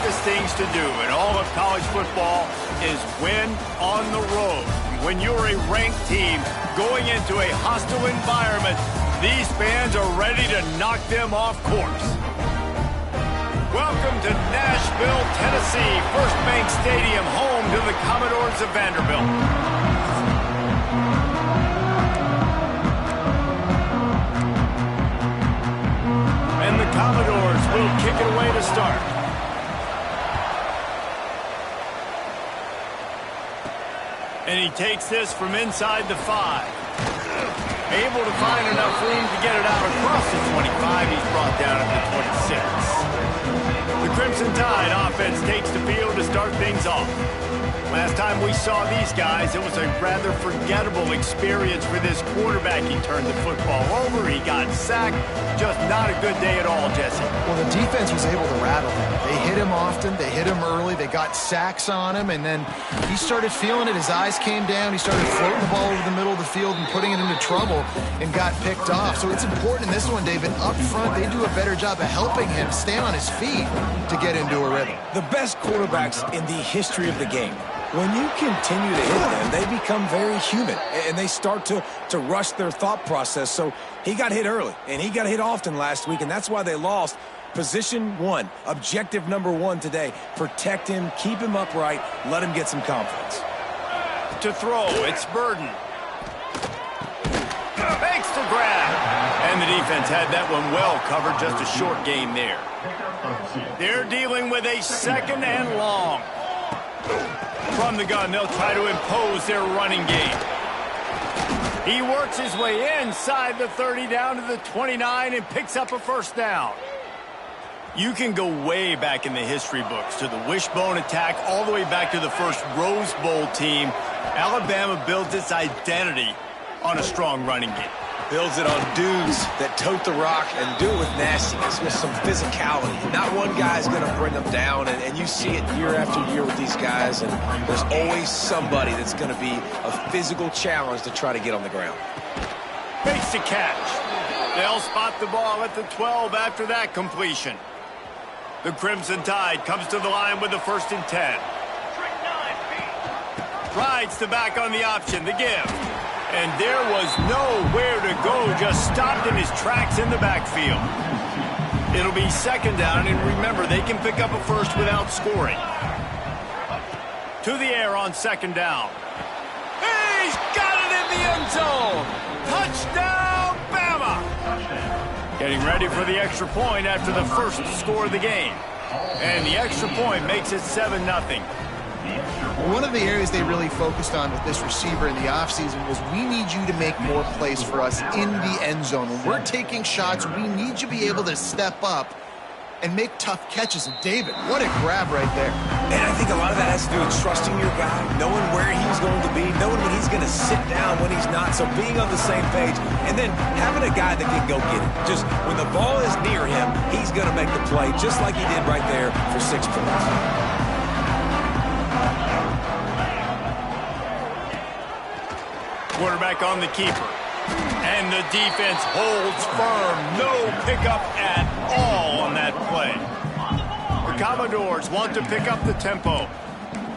toughest things to do in all of college football is win on the road. When you're a ranked team going into a hostile environment, these fans are ready to knock them off course. Welcome to Nashville, Tennessee, First Bank Stadium, home to the Commodores of Vanderbilt. And the Commodores will kick it away to start. And he takes this from inside the 5. Able to find enough room to get it out across the 25. He's brought down at the 26. The Crimson Tide offense takes the field to start things off. Last time we saw these guys, it was a rather forgettable experience for this quarterback. He turned the football over, he got sacked. Just not a good day at all, Jesse. Well, the defense was able to rattle him. They hit him often, they hit him early, they got sacks on him, and then he started feeling it. His eyes came down, he started floating the ball over the middle of the field and putting it into trouble and got picked off. So it's important in this one, David. Up front, they do a better job of helping him stay on his feet to get into a rhythm. The best quarterbacks in the history of the game, when you continue to hit them, they become very human, and they start to rush their thought process. So he got hit early, and he got hit often last week, and that's why they lost. Position 1, objective number 1 today. Protect him, keep him upright, let him get some confidence. To throw, it's Burden. Fakes the grab. And the defense had that one well covered, just a short gain there. They're dealing with a 2nd and long. From the gun, they'll try to impose their running game. He works his way inside the 30 down to the 29 and picks up a first down. You can go way back in the history books to the wishbone attack all the way back to the first Rose Bowl team. Alabama built its identity on a strong running game. Builds it on dudes that tote the rock and do it with nastiness, with some physicality. Not one guy's going to bring them down, and you see it year after year with these guys, and there's always somebody that's going to be a physical challenge to try to get on the ground. Makes the catch. They'll spot the ball at the 12 after that completion. The Crimson Tide comes to the line with the 1st and 10. Rides the back on the option, the give. And there was nowhere to go, just stopped in his tracks in the backfield. It'll be 2nd down, and remember, they can pick up a first without scoring. To the air on 2nd down. He's got it in the end zone! Touchdown, Bama! Getting ready for the extra point after the first score of the game. And the extra point makes it 7-0. One of the areas they really focused on with this receiver in the offseason was, we need you to make more plays for us in the end zone. When we're taking shots, we need you to be able to step up and make tough catches. And David, what a grab right there. And I think a lot of that has to do with trusting your guy, knowing where he's going to be, knowing when he's going to sit down, when he's not. So being on the same page, and then having a guy that can go get it. Just when the ball is near him, he's going to make the play, just like he did right there for 6 points. Quarterback on the keeper. And the defense holds firm. No pickup at all on that play. The Commodores want to pick up the tempo.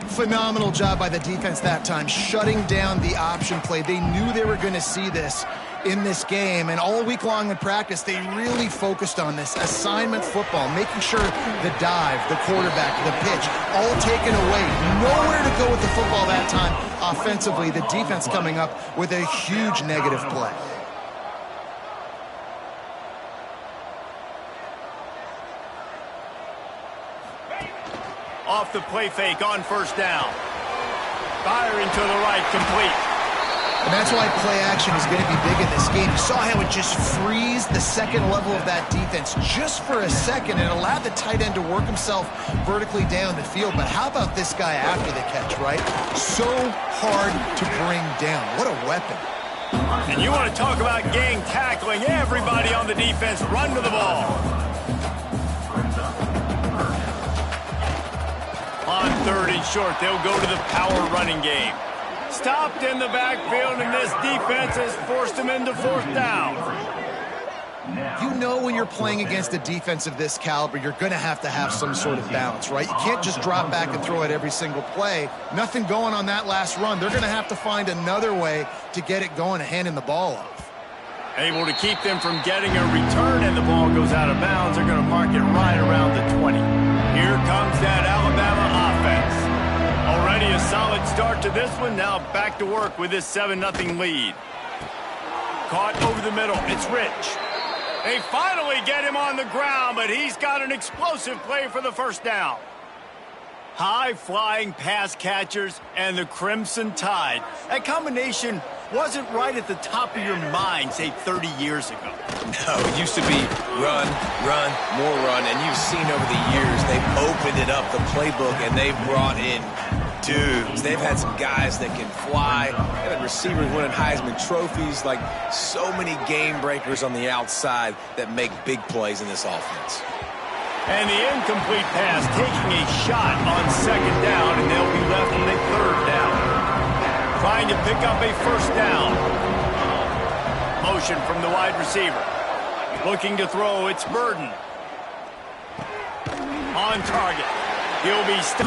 Phenomenal job by the defense that time, shutting down the option play. They knew they were going to see this in this game, and all week long in practice, they really focused on this assignment football, making sure the dive, the quarterback, the pitch, all taken away. Nowhere to go with the football that time. Offensively, the defense coming up with a huge negative play. Off the play fake on 1st down. Firing to the right, complete. And that's why play action is going to be big in this game. You saw how it just frees the 2nd level of that defense just for a second and allowed the tight end to work himself vertically down the field. But how about this guy after the catch, right? So hard to bring down. What a weapon. And you want to talk about gang tackling. Everybody on the defense run to the ball. On 3rd and short, they'll go to the power running game. Stopped in the backfield, and this defense has forced him into 4th down. You know when you're playing against a defense of this caliber, you're going to have some sort of balance, right? You can't just drop back and throw it every single play. Nothing going on that last run. They're going to have to find another way to get it going and handing the ball off. Able to keep them from getting a return, and the ball goes out of bounds. They're going to mark it right around the 20. Here comes that Alabama offense. Already a solid start to this one. Now back to work with this 7-0 lead. Caught over the middle. It's Rich. They finally get him on the ground, but he's got an explosive play for the first down. High-flying pass catchers and the Crimson Tide. That combination wasn't right at the top of your mind, say, 30 years ago. No, it used to be run, run, more run, and you've seen over the years they've opened it up, the playbook, and they've brought in dudes. They've had some guys that can fly. They've had receivers winning Heisman trophies, like so many game breakers on the outside that make big plays in this offense. And the incomplete pass taking a shot on second down, and they'll be left with a third down. Trying to pick up a first down. Motion from the wide receiver. Looking to throw, it's Burden. On target. He'll be